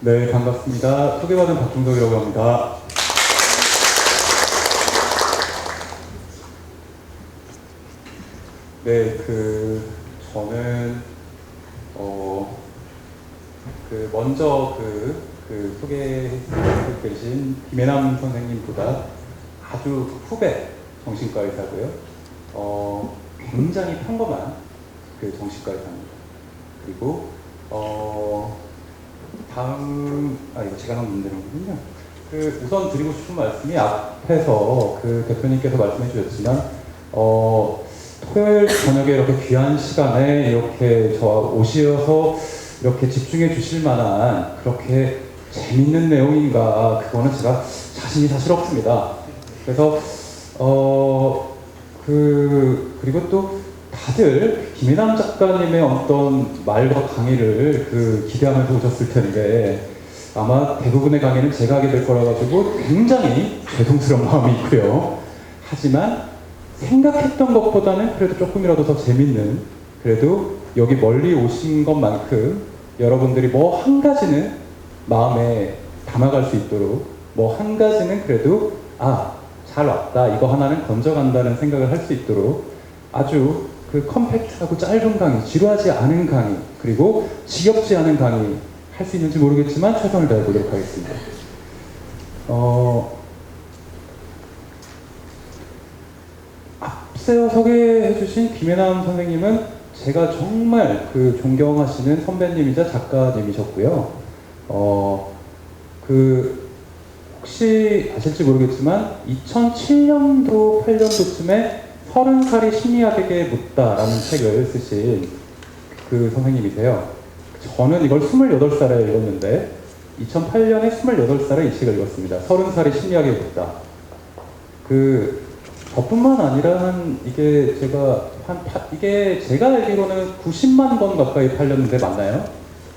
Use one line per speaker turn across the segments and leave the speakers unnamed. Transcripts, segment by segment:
네, 반갑습니다. 소개받은 박중덕이라고 합니다. 네, 저는, 먼저 소개해주신 김혜남 선생님보다 아주 후배 정신과 의사고요. 굉장히 평범한 정신과 의사입니다. 그리고, 이거 제가 너무 문제는군요. 우선 드리고 싶은 말씀이 앞에서 대표님께서 말씀해 주셨지만, 토요일 저녁에 이렇게 귀한 시간에 이렇게 저와 오셔서 이렇게 집중해 주실 만한 그렇게 재밌는 내용인가, 그거는 제가 자신이 사실 없습니다. 그래서, 그리고 또 다들 김혜남 작가님의 어떤 말과 강의를 기대하면서 오셨을 텐데, 아마 대부분의 강의는 제가 하게 될 거라 가지고 굉장히 죄송스러운 마음이 있고요. 하지만 생각했던 것보다는 그래도 조금이라도 더 재밌는, 그래도 여기 멀리 오신 것만큼 여러분들이 뭐 한 가지는 마음에 담아갈 수 있도록, 뭐 한 가지는 그래도 잘 왔다, 이거 하나는 건져간다는 생각을 할 수 있도록 아주 컴팩트하고 짧은 강의, 지루하지 않은 강의, 그리고 지겹지 않은 강의 할 수 있는지 모르겠지만 최선을 다해보도록 하겠습니다. 앞서 소개해주신 김혜남 선생님은 제가 정말 존경하시는 선배님이자 작가님이셨고요. 혹시 아실지 모르겠지만 2007년도, 8년도쯤에 30살이 심리학에게 묻다라는 책을 쓰신 선생님이세요. 저는 이걸 28살에 읽었는데 2008년에 28살에 이 책을 읽었습니다. 30살이 심리학에 묻다. 저뿐만 아니라 이게 제가 알기로는 90만 권 가까이 팔렸는데 맞나요?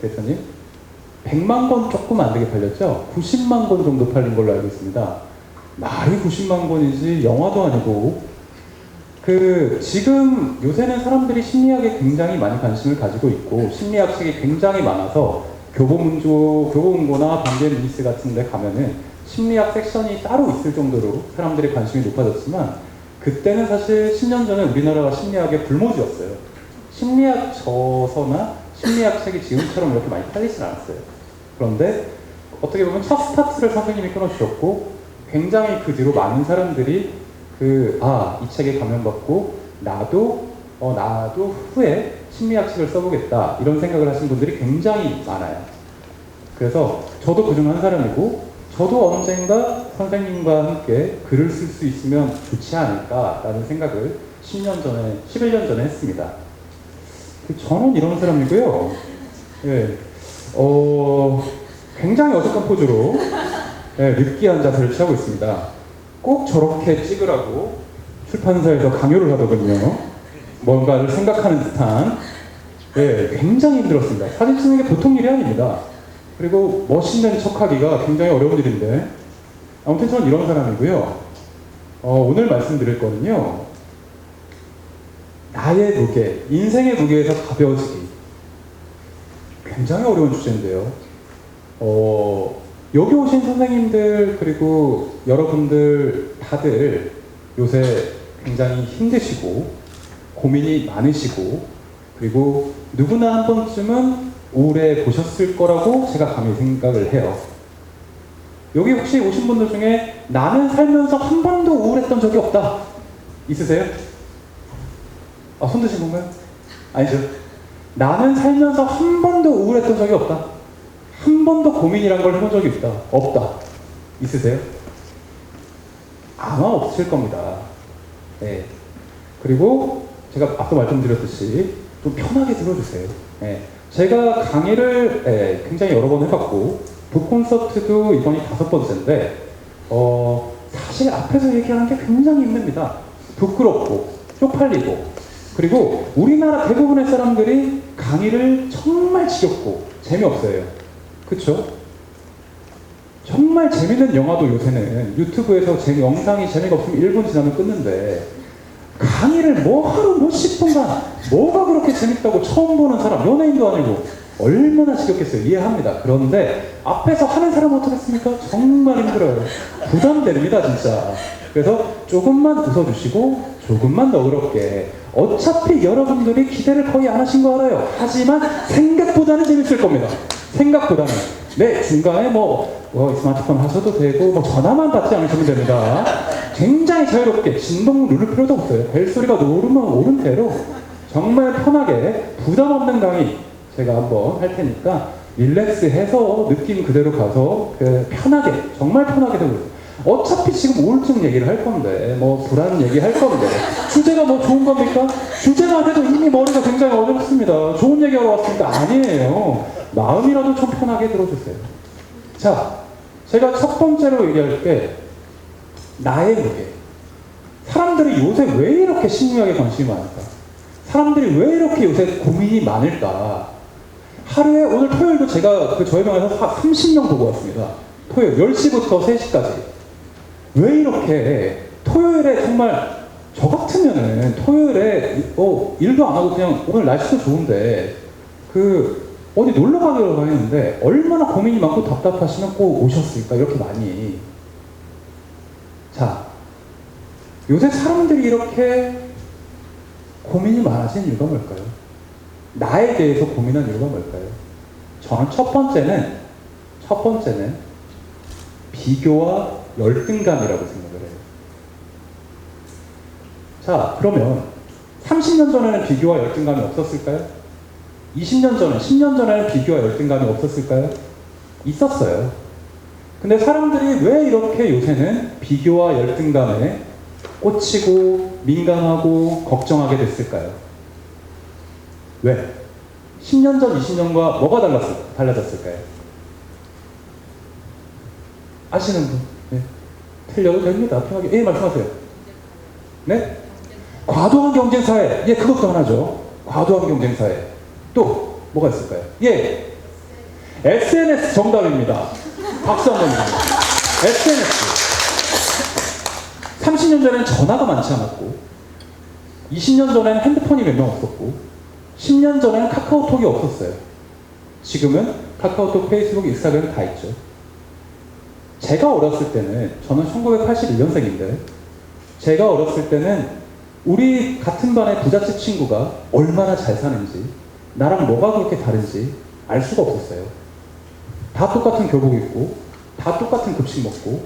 대표님? 100만 권 조금 안 되게 팔렸죠? 90만 권 정도 팔린 걸로 알고 있습니다. 말이 90만 권이지 영화도 아니고. 지금 요새는 사람들이 심리학에 굉장히 많이 관심을 가지고 있고, 심리학 책이 굉장히 많아서 교보문고나 반대미니스 같은 데 가면은 심리학 섹션이 따로 있을 정도로 사람들의 관심이 높아졌지만, 그때는 사실 10년 전에 우리나라가 심리학의 불모지였어요. 심리학 저서나 심리학 책이 지금처럼 이렇게 많이 팔리진 않았어요. 그런데 어떻게 보면 첫 스타트를 선생님이 끊어주셨고, 굉장히 그 뒤로 많은 사람들이 이 책에 감명받고 나도 후에 심리학 책을 써보겠다, 이런 생각을 하신 분들이 굉장히 많아요. 그래서 저도 그중 한 사람이고, 저도 언젠가 선생님과 함께 글을 쓸 수 있으면 좋지 않을까라는 생각을 11년 전에 했습니다. 저는 이런 사람이고요. 예, 굉장히 어색한 포즈로 느끼한 자세를 취하고 있습니다. 꼭 저렇게 찍으라고 출판사에서 강요를 하더군요. 뭔가를 생각하는 듯한. 굉장히 힘들었습니다. 사진 찍는 게 보통 일이 아닙니다. 그리고 멋있는 척하기가 굉장히 어려운 일인데, 아무튼 저는 이런 사람이고요. 오늘 말씀드릴 거는요, 나의 무게, 인생의 무게에서 가벼워지기. 굉장히 어려운 주제인데요. 여기 오신 선생님들, 그리고 여러분들 다들 요새 굉장히 힘드시고 고민이 많으시고, 그리고 누구나 한 번쯤은 우울해 보셨을 거라고 제가 감히 생각을 해요. 여기 혹시 오신 분들 중에 나는 살면서 한 번도 우울했던 적이 없다, 있으세요? 손 드신 건가요? 아니죠. 나는 살면서 한 번도 우울했던 적이 없다, 한 번도 고민이란 걸 해본 적이 없다, 있으세요? 아마 없을 겁니다. 네. 그리고 제가 앞서 말씀드렸듯이 좀 편하게 들어주세요. 제가 강의를 굉장히 여러 번 해봤고, 북콘서트도 이번이 5번째인데, 사실 앞에서 얘기하는 게 굉장히 힘듭니다. 부끄럽고 쪽팔리고, 그리고 우리나라 대부분의 사람들이 강의를 정말 지겹고 재미없어요. 그쵸? 정말 재밌는 영화도 요새는 유튜브에서 영상이 재미가 없으면 1분 지나면 끊는데, 강의를 하루 몇 10분간 뭐가 그렇게 재밌다고 처음 보는 사람, 연예인도 아니고 얼마나 지겹겠어요. 이해합니다. 그런데 앞에서 하는 사람은 어떻겠습니까? 정말 힘들어요. 부담됩니다, 진짜. 그래서 조금만 웃어주시고 조금만 너그럽게. 어차피 여러분들이 기대를 거의 안 하신 거 알아요. 하지만 생각보다는 재밌을 겁니다. 생각보다는. 네, 중간에 스마트폰 하셔도 되고 전화만 받지 않으시면 됩니다. 굉장히 자유롭게 진동 누를 필요도 없어요. 벨소리가 오르면 오른 대로 정말 편하게 부담 없는 강의 제가 한번 할 테니까 릴렉스해서 느낌 그대로 가서 편하게, 정말 편하게 되고. 어차피 지금 우울증 얘기를 할 건데, 불안 얘기 할 건데, 주제가 좋은 겁니까? 주제만 해도 이미 머리가 굉장히 어렵습니다. 좋은 얘기하러 왔으니까 아니에요. 마음이라도 좀 편하게 들어주세요. 자, 제가 첫 번째로 얘기할 게, 나의 무게. 사람들이 요새 왜 이렇게 심리학에 관심이 많을까? 사람들이 왜 이렇게 요새 고민이 많을까? 하루에, 오늘 토요일도 제가 저희 병원에서 30명 보고 왔습니다. 토요일 10시부터 3시까지. 왜 이렇게 토요일에 정말 저 같으면은 토요일에 일도 안 하고 그냥 오늘 날씨도 좋은데 어디 놀러 가기로 했는데 얼마나 고민이 많고 답답하시면 꼭 오셨을까? 이렇게 많이. 자, 요새 사람들이 이렇게 고민이 많아진 이유가 뭘까요? 나에 대해서 고민한 이유가 뭘까요? 저는 첫 번째는 비교와 열등감이라고 생각을 해요. 자, 그러면 30년 전에는 비교와 열등감이 없었을까요? 20년 전에, 10년 전에는 비교와 열등감이 없었을까요? 있었어요. 근데 사람들이 왜 이렇게 요새는 비교와 열등감에 꽂히고 민감하고 걱정하게 됐을까요? 왜? 10년 전, 20년과 뭐가 달라졌을까요? 아시는 분? 네. 틀려도 됩니다. 편하게. 예, 말씀하세요. 네? 과도한 경쟁사회. 예, 그것도 하나죠. 과도한 경쟁사회. 또, 뭐가 있을까요? 예. SNS 정답입니다. 박수 한번 주세요. SNS. 30년 전에는 전화가 많지 않았고, 20년 전에는 핸드폰이 몇 명 없었고, 10년 전에는 카카오톡이 없었어요. 지금은 카카오톡, 페이스북, 인스타그램 다 있죠. 제가 어렸을 때는, 저는 1981년생인데, 제가 어렸을 때는 우리 같은 반의 부잣집 친구가 얼마나 잘 사는지, 나랑 뭐가 그렇게 다른지 알 수가 없었어요. 다 똑같은 교복 입고, 다 똑같은 급식 먹고,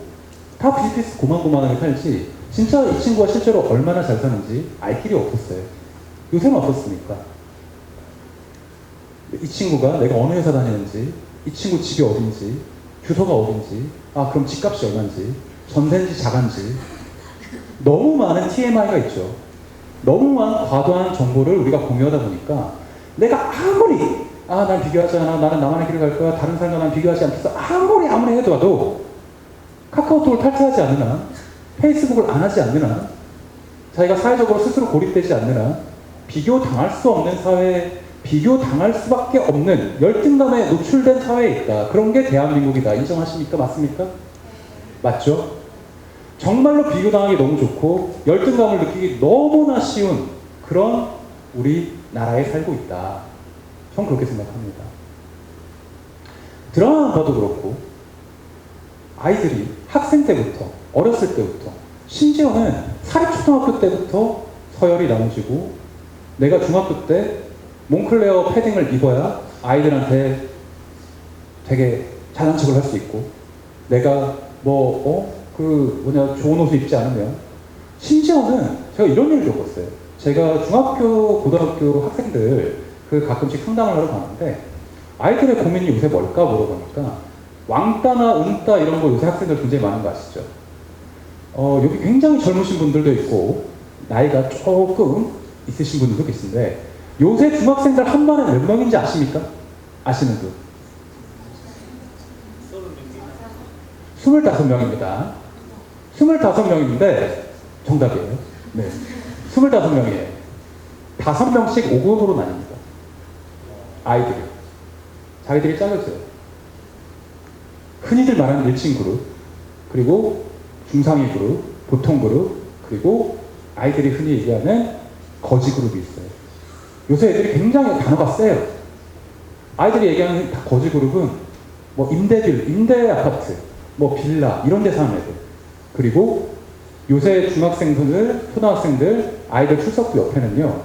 다 비슷비슷 고만고만하게 살지, 진짜 이 친구가 실제로 얼마나 잘 사는지 알 길이 없었어요. 요새는 어떻습니까? 이 친구가 내가 어느 회사 다니는지, 이 친구 집이 어딘지, 주소가 어딘지, 그럼 집값이 얼마인지, 전세인지 자간지, 너무 많은 TMI가 있죠. 너무 많은 과도한 정보를 우리가 공유하다 보니까 내가 아무리 난 비교하지 않아, 나는 나만의 길을 갈 거야, 다른 사람과 난 비교하지 않겠어, 아무리 해도 카카오톡을 탈퇴하지 않는 한, 페이스북을 안 하지 않는 한, 자기가 사회적으로 스스로 고립되지 않는 한 비교당할 수 없는 사회, 비교당할 수밖에 없는 열등감에 노출된 사회에 있다. 그런 게 대한민국이다. 인정하십니까? 맞습니까? 맞죠? 정말로 비교당하기 너무 좋고 열등감을 느끼기 너무나 쉬운 그런 우리나라에 살고 있다. 전 그렇게 생각합니다. 드라마만 봐도 그렇고 아이들이 학생 때부터, 어렸을 때부터, 심지어는 사립초등학교 때부터 서열이 나눠지고, 내가 중학교 때 몽클레어 패딩을 입어야 아이들한테 되게 잘난 척을 할 수 있고, 내가 좋은 옷을 입지 않으면, 심지어는 제가 이런 일을 겪었어요. 제가 중학교, 고등학교 학생들 가끔씩 상담을 하러 가는데 아이들의 고민이 요새 뭘까 물어보니까 왕따나 응따 이런 거 요새 학생들 굉장히 많은 거 아시죠? 여기 굉장히 젊으신 분들도 있고 나이가 조금 있으신 분들도 계신데, 요새 중학생들 한 반에 몇 명인지 아십니까? 아시는 분? 25명입니다. 25명인데 정답이에요. 네, 25명이에요. 5명씩 5급으로 나뉩니다. 아이들이. 자기들이 짜여져요. 흔히들 말하는 1층 그룹, 그리고 중상위 그룹, 보통 그룹, 그리고 아이들이 흔히 얘기하는 거지 그룹이 있어요. 요새 애들이 굉장히 단어가 세요. 아이들이 얘기하는 다 거지 그룹은 뭐 임대 아파트, 뭐 빌라 이런 데 사는 애들. 그리고 요새 중학생들, 초등학생들 아이들 출석부 옆에는요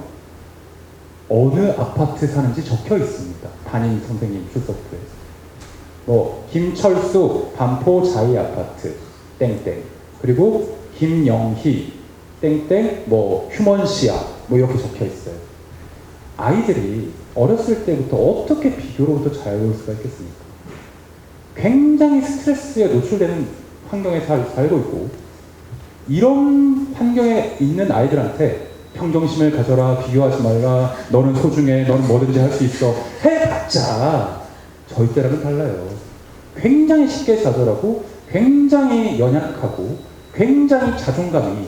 어느 아파트 사는지 적혀 있습니다. 담임 선생님 출석부에. 뭐 김철수 반포 자이 아파트 땡땡. 그리고 김영희 땡땡 뭐 휴먼시아 뭐 이렇게 적혀 있어요. 아이들이 어렸을 때부터 어떻게 비교로부터 자유로울 수가 있겠습니까? 굉장히 스트레스에 노출되는 환경에 살고 있고, 이런 환경에 있는 아이들한테 평정심을 가져라, 비교하지 말라, 너는 소중해, 너는 뭐든지 할 수 있어 해봤자 저희 때랑은 달라요. 굉장히 쉽게 좌절하고 굉장히 연약하고 굉장히 자존감이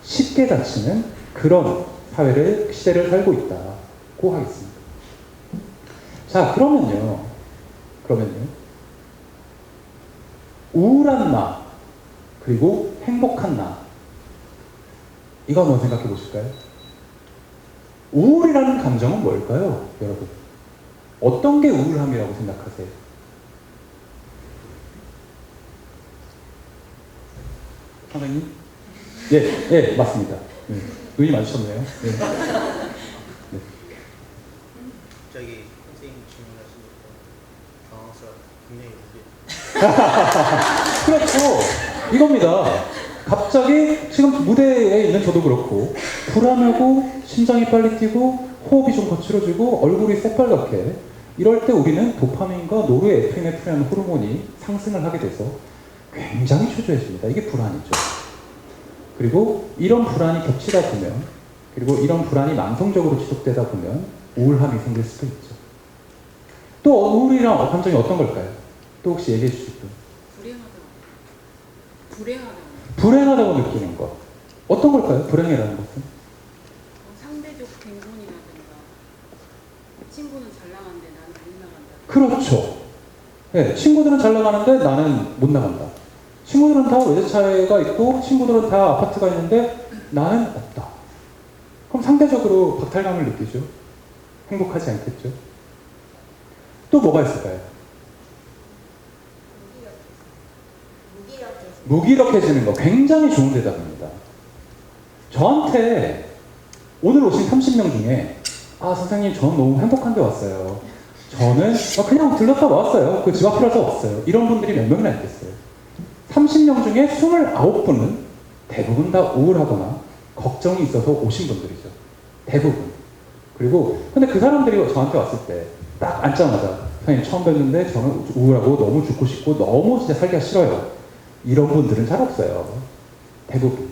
쉽게 다치는 그런 시대를 살고 있다고 하겠습니다. 자, 그러면요. 우울한 나, 그리고 행복한 나. 이거 한번 생각해 보실까요? 우울이라는 감정은 뭘까요, 여러분? 어떤 게 우울함이라고 생각하세요? 선생님? 예, 맞습니다. 눈이 마주쳤네요. 네. 네.
갑자기 선생님 질문하시니까 당황스러워. 굉장히
그렇죠. 이겁니다. 갑자기 지금 무대에 있는 저도 그렇고 불안하고 심장이 빨리 뛰고 호흡이 좀 거칠어지고 얼굴이 새빨갛게, 이럴 때 우리는 도파민과 노르에피네프린이라는 호르몬이 상승을 하게 돼서 굉장히 초조해집니다. 이게 불안이죠. 그리고 이런 불안이 겹치다 보면, 그리고 이런 불안이 만성적으로 지속되다 보면 우울함이 생길 수도 있죠. 또 우울이란 감정이 어떤 걸까요? 또 혹시 얘기해 주실 분? 불행하다고 느끼는 것. 어떤 걸까요? 불행이라는 것은?
상대적 갱손이라든가 친구는 잘 나가는데 나는 못 나간다.
그렇죠. 네, 친구들은 잘 나가는데 나는 못 나간다. 친구들은 다 외제차가 있고 친구들은 다 아파트가 있는데 나는 없다. 그럼 상대적으로 박탈감을 느끼죠. 행복하지 않겠죠. 또 뭐가 있을까요? 무기력해지는 거 굉장히 좋은 대답입니다. 저한테 오늘 오신 30명 중에 선생님 저는 너무 행복한 데 왔어요. 저는 그냥 들렀다 왔어요. 그 집 앞이라서 왔어요. 이런 분들이 몇 명이나 있겠어요. 30명 중에 29분은 대부분 다 우울하거나 걱정이 있어서 오신 분들이죠. 대부분. 그리고 근데 그 사람들이 저한테 왔을 때 딱 앉자마자 선생님 처음 뵀는데 저는 우울하고 너무 죽고 싶고 너무 진짜 살기가 싫어요. 이런 분들은 잘 없어요. 대부분.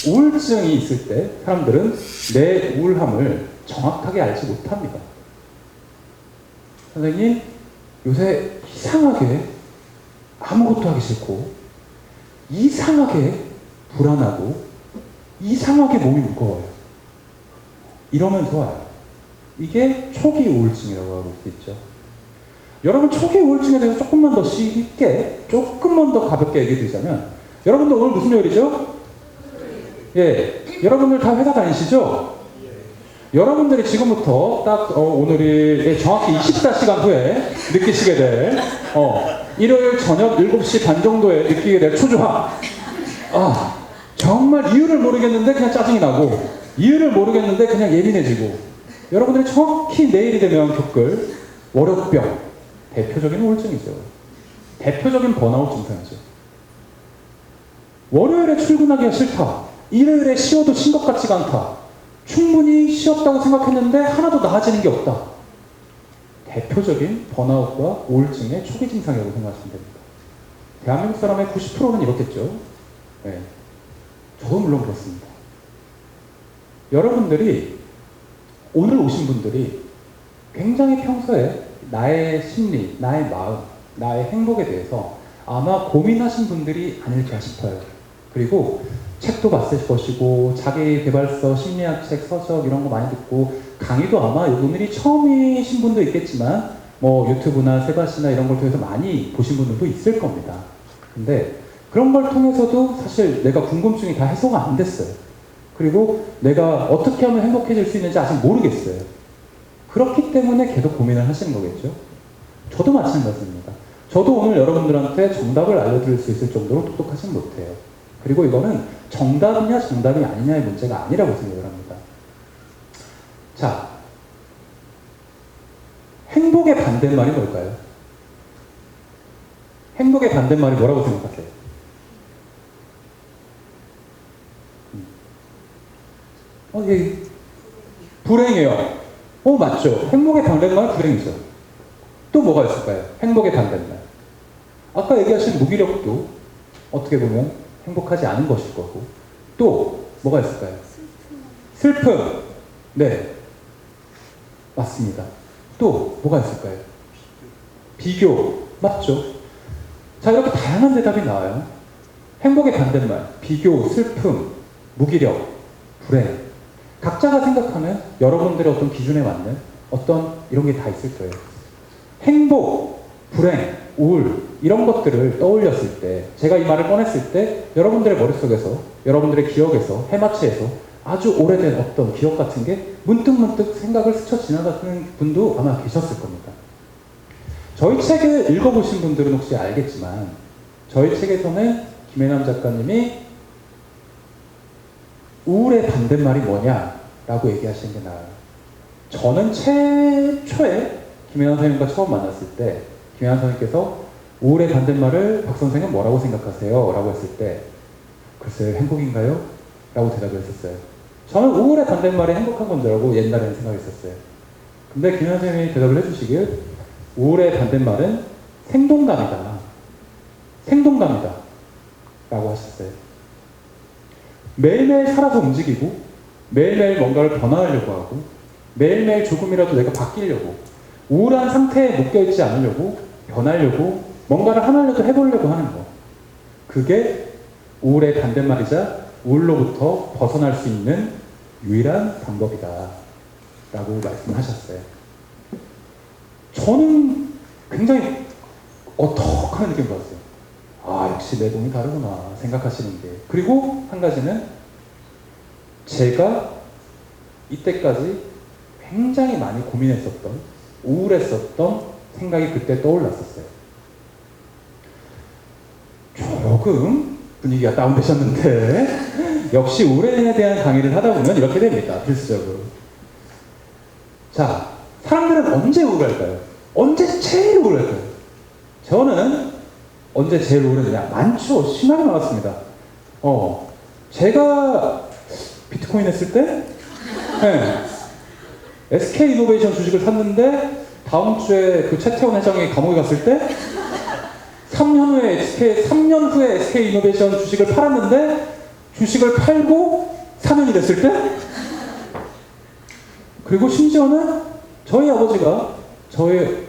우울증이 있을 때 사람들은 내 우울함을 정확하게 알지 못합니다. 선생님, 요새 이상하게 아무것도 하기 싫고, 이상하게 불안하고, 이상하게 몸이 무거워요. 이러면 좋아요. 이게 초기 우울증이라고 할 수 있죠. 여러분, 초기 우울증에 대해서 조금만 더 쉽게, 조금만 더 가볍게 얘기해 드리자면, 여러분들 오늘 무슨 요일이죠? 예, 여러분들 다 회사 다니시죠? 여러분들이 지금부터 딱 오늘이 정확히 24시간 후에 느끼시게 될 일요일 저녁 7시 반 정도에 느끼게 될 초조함. 정말 이유를 모르겠는데 그냥 짜증이 나고, 이유를 모르겠는데 그냥 예민해지고, 여러분들이 정확히 내일이 되면 겪을 월요병, 대표적인 우울증이죠. 대표적인 번아웃 증상이죠. 월요일에 출근하기가 싫다. 일요일에 쉬어도 쉰 것 같지가 않다. 충분히 쉬었다고 생각했는데 하나도 나아지는 게 없다. 대표적인 번아웃과 우울증의 초기 증상이라고 생각하시면 됩니다. 대한민국 사람의 90%는 이렇겠죠. 네. 저도 물론 그렇습니다. 여러분들이 오늘 오신 분들이 굉장히 평소에 나의 심리, 나의 마음, 나의 행복에 대해서 아마 고민하신 분들이 아닐까 싶어요. 그리고 책도 봤을 것이고, 자기 개발서, 심리학 책, 서적 이런 거 많이 듣고, 강의도 아마 이분들이 처음이신 분도 있겠지만 뭐 유튜브나 세바시나 이런 걸 통해서 많이 보신 분들도 있을 겁니다. 근데 그런 걸 통해서도 사실 내가 궁금증이 다 해소가 안 됐어요. 그리고 내가 어떻게 하면 행복해질 수 있는지 아직 모르겠어요. 그렇기 때문에 계속 고민을 하시는 거겠죠. 저도 마찬가지입니다. 저도 오늘 여러분들한테 정답을 알려드릴 수 있을 정도로 똑똑하진 못해요. 그리고 이거는 정답이냐 정답이 아니냐의 문제가 아니라고 생각을 합니다. 자, 행복의 반대말이 뭘까요? 행복의 반대말이 뭐라고 생각하세요? 예, 불행이에요. 맞죠. 행복의 반대말은 불행이죠. 또 뭐가 있을까요? 행복의 반대말. 아까 얘기하신 무기력도 어떻게 보면 행복하지 않은 것일 거고. 또 뭐가 있을까요? 슬픔. 네. 맞습니다. 또 뭐가 있을까요? 비교. 맞죠. 자, 이렇게 다양한 대답이 나와요. 행복의 반대말, 비교, 슬픔, 무기력, 불행. 각자가 생각하는 여러분들의 어떤 기준에 맞는 어떤 이런 게 다 있을 거예요. 행복, 불행, 우울 이런 것들을 떠올렸을 때, 제가 이 말을 꺼냈을 때 여러분들의 머릿속에서, 여러분들의 기억에서, 해마치에서 아주 오래된 어떤 기억 같은 게 문득문득 생각을 스쳐 지나가는 분도 아마 계셨을 겁니다. 저희 책을 읽어보신 분들은 혹시 알겠지만 저희 책에서는 김혜남 작가님이 우울의 반대말이 뭐냐라고 얘기하시는 게 나아요. 저는 최초에 김혜남 선생님과 처음 만났을 때 김혜남 선생님께서 우울의 반대말을 박 선생은 뭐라고 생각하세요? 라고 했을 때 글쎄요, 행복인가요? 라고 대답을 했었어요. 저는 우울의 반대말이 행복한 건 줄 알고 옛날에는 생각했었어요. 근데 김혜남 선생님이 대답을 해주시길 우울의 반대말은 생동감이다. 생동감이다. 라고 하셨어요. 매일매일 살아서 움직이고 매일매일 뭔가를 변화하려고 하고 매일매일 조금이라도 내가 바뀌려고 우울한 상태에 묶여있지 않으려고 변하려고 뭔가를 하나라도 해보려고 하는 거. 그게 우울의 반대말이자 우울로부터 벗어날 수 있는 유일한 방법이다. 라고 말씀하셨어요. 저는 굉장히 어떡하는 느낌을 받았어요. 아, 역시 내공이 다르구나 생각하시는 게. 그리고 한 가지는 제가 이때까지 굉장히 많이 고민했었던, 우울했었던 생각이 그때 떠올랐었어요. 조금 분위기가 다운되셨는데 역시 우울에 대한 강의를 하다 보면 이렇게 됩니다. 필수적으로. 자, 사람들은 언제 우울할까요? 언제 제일 우울할까요? 저는 언제 제일 우울했느냐? 많죠. 심하게 많았습니다. 제가 비트코인 했을 때 네, SK이노베이션 주식을 샀는데 다음 주에 그 최태원 회장이 감옥에 갔을 때 3년 후에 SK이노베이션 주식을 팔았는데 주식을 팔고 4년이 됐을 때 그리고 심지어는 저희 아버지가 저희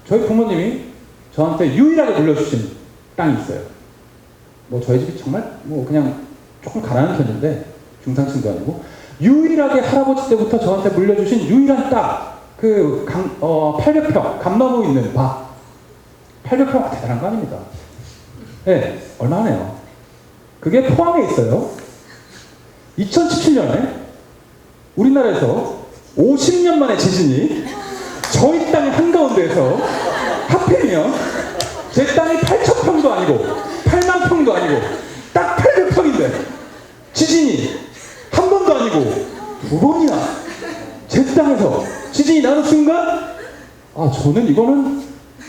부모님이 저한테 유일하게 물려주신 땅이 있어요. 뭐 저희 집이 정말 뭐 그냥 조금 가난한 편인데 중산층도 아니고 유일하게 할아버지 때부터 저한테 물려주신 유일한 땅, 그 800평 감나무 있는 밭. 800평 대단한 거 아닙니다. 네, 얼마네요. 그게 포항에 있어요. 2017년에 우리나라에서 50년 만에 지진이 저희 땅의 한가운데에서 하필이면 제 땅이 8,000평도 아니고 8만 평도 아니고 딱 800평인데 지진이 한 번도 아니고 두 번이나 제 땅에서 지진이 나는 순간 저는 이거는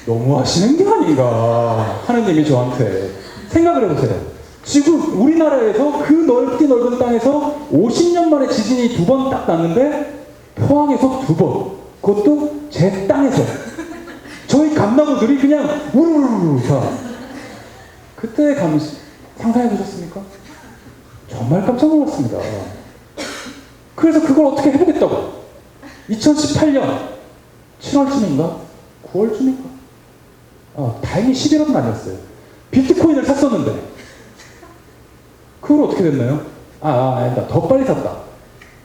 너무 하시는 게 아닌가 하느님이 저한테 생각을 해보세요. 지금 우리나라에서 그 넓은 땅에서 50년 만에 지진이 두 번 딱 났는데 포항에서 두 번, 그것도 제 땅에서 저희 감나무들이 그냥 우르르르 다. 그때의 감시 상상해 보셨습니까? 정말 깜짝 놀랐습니다. 그래서 그걸 어떻게 해보겠다고 2018년 7월쯤인가 9월쯤인가 다행히 11월은 아니었어요. 비트코인을 샀었는데 그걸 어떻게 됐나요? 아니다. 더 빨리 샀다.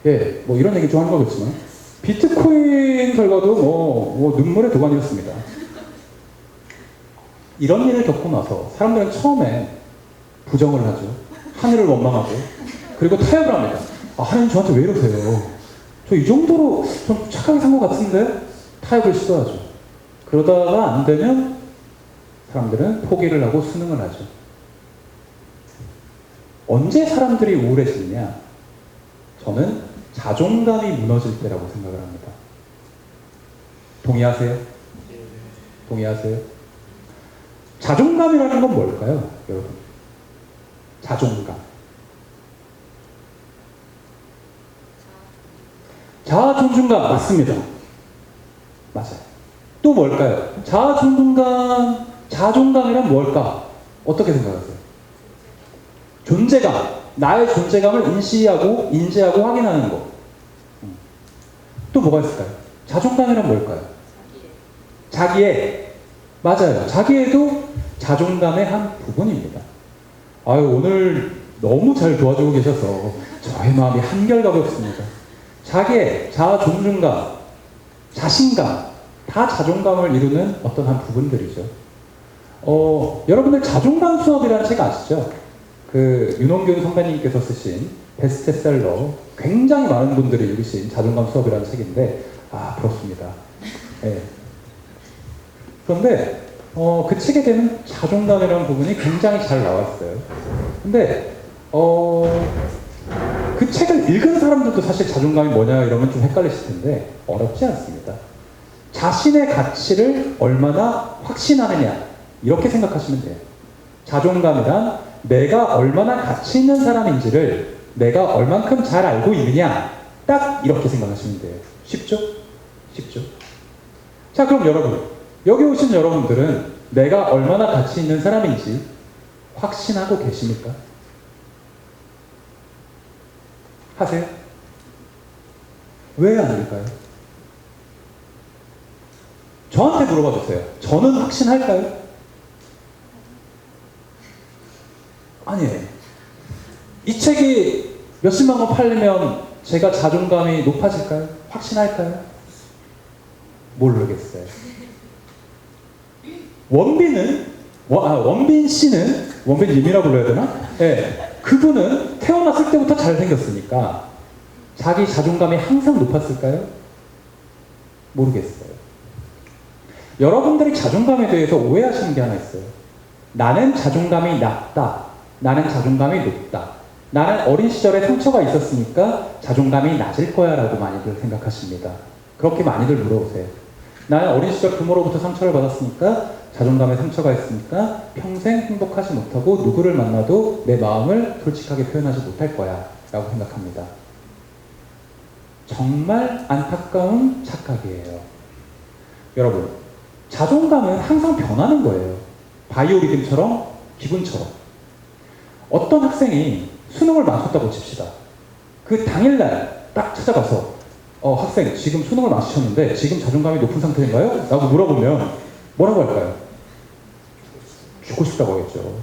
예, 뭐 이런 얘기 좋아하는 거겠지만 비트코인 결과도 뭐 눈물의 도가니였습니다. 이런 일을 겪고 나서 사람들은 처음에 부정을 하죠. 하늘을 원망하고 그리고 타협을 합니다. 하나님 저한테 왜 이러세요? 저 이 정도로 좀 착하게 산 것 같은데 타협을 시도하죠. 그러다가 안 되면 사람들은 포기를 하고 수능을 하죠. 언제 사람들이 우울해지느냐? 저는 자존감이 무너질 때라고 생각을 합니다. 동의하세요? 동의하세요? 자존감이라는 건 뭘까요, 여러분? 자존감. 자아존중감 맞습니다. 맞아요. 또 뭘까요? 자존감이란 뭘까? 어떻게 생각하세요? 존재감. 나의 존재감을 인지하고 확인하는 것. 또 뭐가 있을까요? 자존감이란 뭘까요? 자기애. 맞아요. 자기애도 자존감의 한 부분입니다. 아유, 오늘 너무 잘 도와주고 계셔서 저의 마음이 한결같이 없습니다. 자기애, 자존중감, 자신감, 다 자존감을 이루는 어떤 한 부분들이죠. 여러분들 자존감 수업이라는 책 아시죠? 그 윤홍균 선배님께서 쓰신 베스트셀러, 굉장히 많은 분들이 읽으신 자존감 수업이라는 책인데, 부럽습니다. 네. 그런데 그 책에 대한 자존감이라는 부분이 굉장히 잘 나와 있어요. 근데 그 책을 읽은 사람들도 사실 자존감이 뭐냐 이러면 좀 헷갈리실 텐데 어렵지 않습니다. 자신의 가치를 얼마나 확신하느냐 이렇게 생각하시면 돼요. 자존감이란 내가 얼마나 가치 있는 사람인지를 내가 얼만큼 잘 알고 있느냐 딱 이렇게 생각하시면 돼요. 쉽죠? 쉽죠? 자, 그럼 여러분, 여기 오신 여러분들은 내가 얼마나 가치 있는 사람인지 확신하고 계십니까? 하세요? 왜 아닐까요? 저한테 물어봐 주세요. 저는 확신할까요? 아니에요. 이 책이 몇십만 권 팔리면 제가 자존감이 높아질까요? 확신할까요? 모르겠어요. 원빈 씨는, 원빈님이라 불러야 되나? 네. 그분은 태어났을 때부터 잘생겼으니까 자기 자존감이 항상 높았을까요? 모르겠어요. 여러분들이 자존감에 대해서 오해하시는 게 하나 있어요. 나는 자존감이 낮다. 나는 자존감이 높다. 나는 어린 시절에 상처가 있었으니까 자존감이 낮을 거야 라고 많이들 생각하십니다. 그렇게 많이들 물어보세요. 나는 어린 시절 부모로부터 상처를 받았으니까 자존감에 상처가 있으니까 평생 행복하지 못하고 누구를 만나도 내 마음을 솔직하게 표현하지 못할 거야 라고 생각합니다. 정말 안타까운 착각이에요. 여러분, 자존감은 항상 변하는 거예요. 바이오리듬처럼, 기분처럼. 어떤 학생이 수능을 마쳤다고 칩시다. 그 당일날 딱 찾아가서 학생 지금 수능을 마치셨는데 지금 자존감이 높은 상태인가요? 라고 물어보면 뭐라고 할까요? 죽고 싶다고 하겠죠.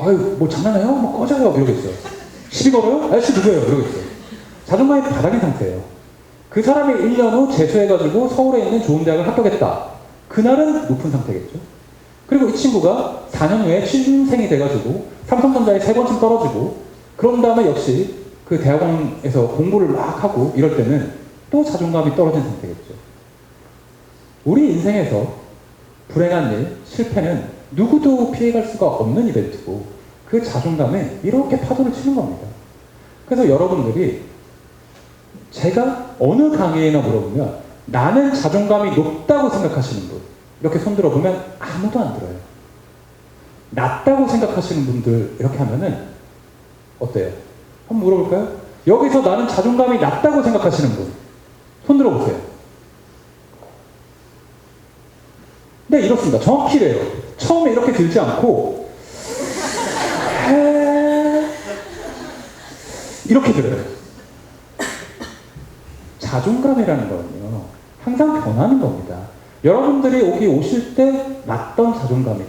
아유, 뭐 장난해요? 뭐 꺼져요 이러겠죠. 시비 걸어요? 아저씨 누구예요? 이러겠죠. 자존감이 바닥인 상태예요. 그 사람이 1년 후 재수해가지고 서울에 있는 좋은 대학을 합격했다. 그날은 높은 상태겠죠. 그리고 이 친구가 4년 후에 취준생이 돼가지고 삼성전자에 3번쯤 떨어지고 그런 다음에 역시 그 대학원에서 공부를 막 하고 이럴 때는 또 자존감이 떨어진 상태겠죠. 우리 인생에서 불행한 일, 실패는 누구도 피해갈 수가 없는 이벤트고 그 자존감에 이렇게 파도를 치는 겁니다. 그래서 여러분들이 제가 어느 강의에나 물어보면 나는 자존감이 높다고 생각하시는 분 이렇게 손 들어보면 아무도 안 들어요. 낮다고 생각하시는 분들 이렇게 하면은 어때요? 한번 물어볼까요? 여기서 나는 자존감이 낮다고 생각하시는 분 손 들어보세요. 네, 이렇습니다. 정확히 이래요. 처음에 이렇게 들지 않고 이렇게 들어요. 자존감이라는 거는요 항상 변하는 겁니다. 여러분들이 여기 오실 때 낮던 자존감이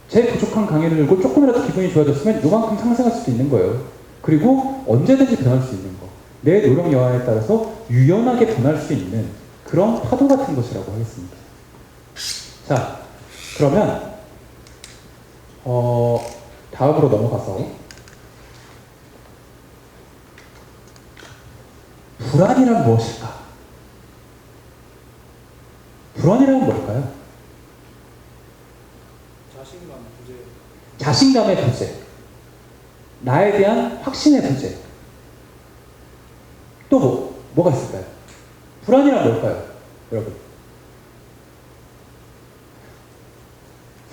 제 부족한 강의를 들고 조금이라도 기분이 좋아졌으면 요만큼 상승할 수도 있는 거예요. 그리고 언제든지 변할 수 있는 거. 내 노력 여하에 따라서 유연하게 변할 수 있는 그런 파도 같은 것이라고 하겠습니다. 자, 그러면 다음으로 넘어가서 불안이란 무엇일까? 불안이라는 뭘까요?
자신감 부재.
자신감의 부재, 나에 대한 확신의 부재. 또 뭐가 있을까요? 불안이란 뭘까요? 여러분,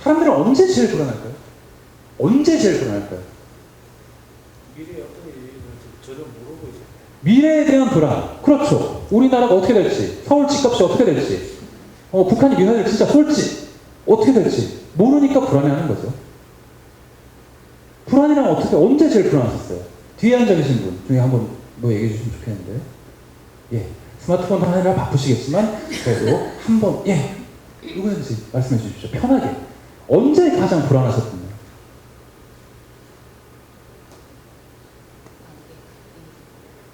사람들은 언제 제일 불안할까요? 언제 제일 불안할까요?
미래에 어떤 일이 일어날지 전혀 모르고 있어요.
미래에 대한 불안. 그렇죠. 우리나라가 어떻게 될지, 서울 집값이 어떻게 될지, 북한이 미사일을 진짜 쏠지, 어떻게 될지 모르니까 불안해하는 거죠. 불안이란 어떻게, 언제 제일 불안하셨어요? 뒤에 앉아 계신 분 중에 한번 뭐 얘기해 주시면 좋겠는데. 예, 스마트폰 하느라 바쁘시겠지만 그래도 한번, 예, 누구든지 말씀해 주십시오. 편하게. 언제 가장 불안하셨나요?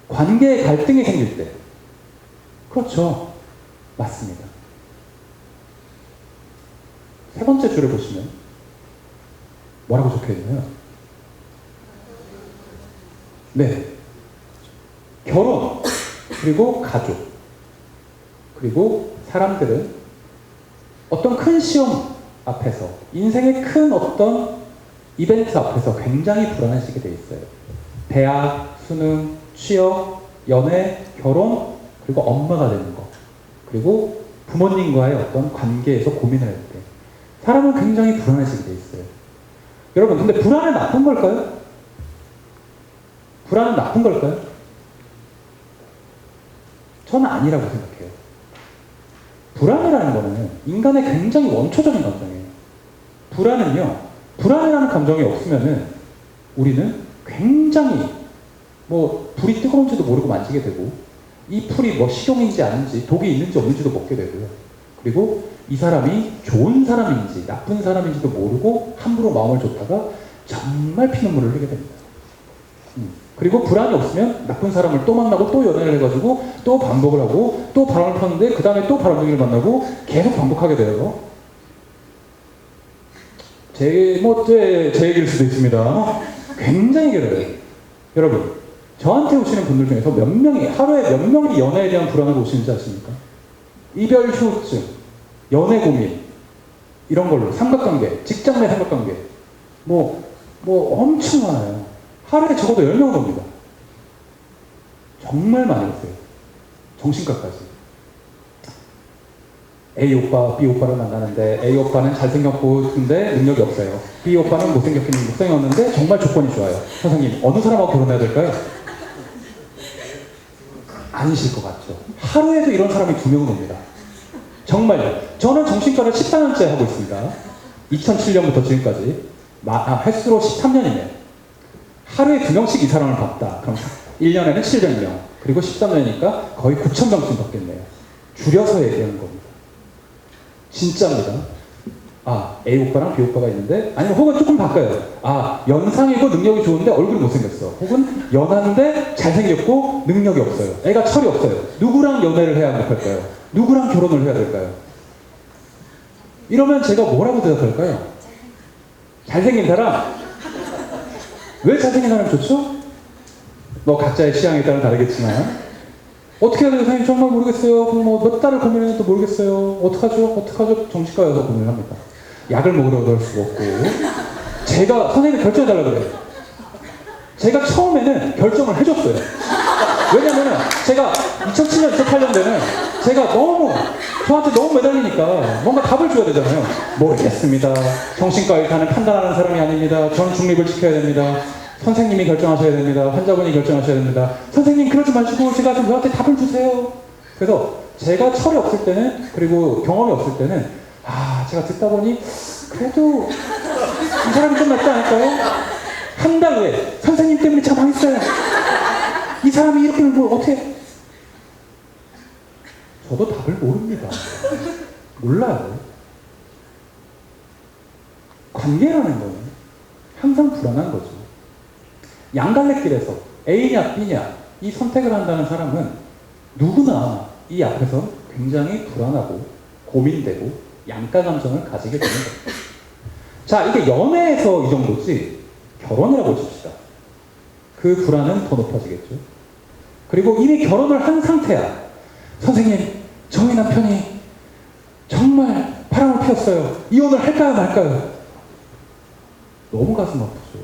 관계의 갈등이 생길 때. 그렇죠. 맞습니다. 세 번째 줄을 보시면 뭐라고 적혀 있나요? 네. 결혼, 그리고 가족, 그리고 사람들은 어떤 큰 시험 앞에서, 인생의 큰 어떤 이벤트 앞에서 굉장히 불안해지게 돼 있어요. 대학, 수능, 취업, 연애, 결혼, 그리고 엄마가 되는 거, 그리고 부모님과의 어떤 관계에서 고민을 할 때 사람은 굉장히 불안해지게 돼 있어요. 여러분, 근데 불안은 나쁜 걸까요? 불안은 나쁜 걸까요? 저는 아니라고 생각해요. 불안이라는 거는 인간의 굉장히 원초적인 감정이에요. 불안이라는 감정이 없으면은 우리는 굉장히 불이 뜨거운지도 모르고 만지게 되고, 이 풀이 식용인지 아닌지, 독이 있는지 없는지도 먹게 되고요. 그리고 이 사람이 좋은 사람인지 나쁜 사람인지도 모르고 함부로 마음을 줬다가 정말 피눈물을 흘리게 됩니다. 그리고 불안이 없으면 나쁜 사람을 또 만나고 또 연애를 해가지고 또 반복을 하고 또 바람을 폈는데 그 다음에 또 바람둥이를 만나고 계속 반복하게 돼요. 제 얘기일 수도 있습니다. 굉장히 괴로워요. 여러분, 저한테 오시는 분들 중에서 하루에 몇 명이 연애에 대한 불안을 오시는지 아십니까? 이별 후유증, 연애 고민, 이런 걸로, 삼각관계, 직장 내 삼각관계, 엄청 많아요. 하루에 적어도 10명은 옵니다. 정말 많이 오세요. 정신과까지. A 오빠, B 오빠를 만나는데 A 오빠는 잘생겼고 근데 능력이 없어요. B 오빠는 못생겼는데 정말 조건이 좋아요. 선생님, 어느 사람하고 결혼해야 될까요? 아니실 것 같죠. 하루에도 이런 사람이 2명은 옵니다. 정말요. 저는 정신과를 14년째 하고 있습니다. 2007년부터 지금까지. 횟수로 13년이네요. 하루에 2명씩 이 사람을 봤다. 그럼 1년에는 700명. 그리고 13년이니까 거의 9,000명쯤 받겠네요. 줄여서 얘기하는 겁니다. 진짜입니다. A 오빠랑 B 오빠가 있는데, 아니면 혹은 조금 바꿔요. 연상이고 능력이 좋은데 얼굴이 못생겼어. 혹은 연하인데 잘생겼고 능력이 없어요. 애가 철이 없어요. 누구랑 연애를 해야 행복할까요? 누구랑 결혼을 해야 될까요? 이러면 제가 뭐라고 대답할까요? 잘생긴 사람? 왜 잘생긴 사람이 좋죠? 각자의 취향에 따라 다르겠지만, 어떻게 해야 돼요? 선생님, 정말 모르겠어요. 몇 달을 고민했는데 모르겠어요. 어떡하죠? 정신과 가서 고민을 합니다. 약을 먹으려고 할 수가 없고. 제가 선생님이 결정해달라고 그래요. 제가 처음에는 결정을 해줬어요. 왜냐면은 제가 2007년, 2008년대는 제가 저한테 너무 매달리니까 뭔가 답을 줘야 되잖아요. 모르겠습니다. 정신과 의사는 판단하는 사람이 아닙니다. 저는 중립을 지켜야 됩니다. 선생님이 결정하셔야 됩니다. 환자분이 결정하셔야 됩니다. 선생님, 그러지 마시고 제가 좀 저한테 답을 주세요. 그래서 제가 철이 없을 때는, 그리고 경험이 없을 때는, 제가 듣다 보니 그래도 이 사람이 좀 낫지 않을까요? 한 달 후에 선생님 때문에 참 망했어요. 이 사람이 이렇게 어떻게? 저도 답을 모릅니다. 몰라요. 관계라는 거는 항상 불안한 거죠. 양갈래길에서 A냐 B냐 이 선택을 한다는 사람은 누구나 이 앞에서 굉장히 불안하고 고민되고 양가 감정을 가지게 되는 겁니다. 자, 이게 연애에서 이 정도지 결혼이라고 칩시다. 그 불안은 더 높아지겠죠. 그리고 이미 결혼을 한 상태야. 선생님, 저희 남편이 정말 바람을 피웠어요. 이혼을 할까요 말까요? 너무 가슴 아프죠.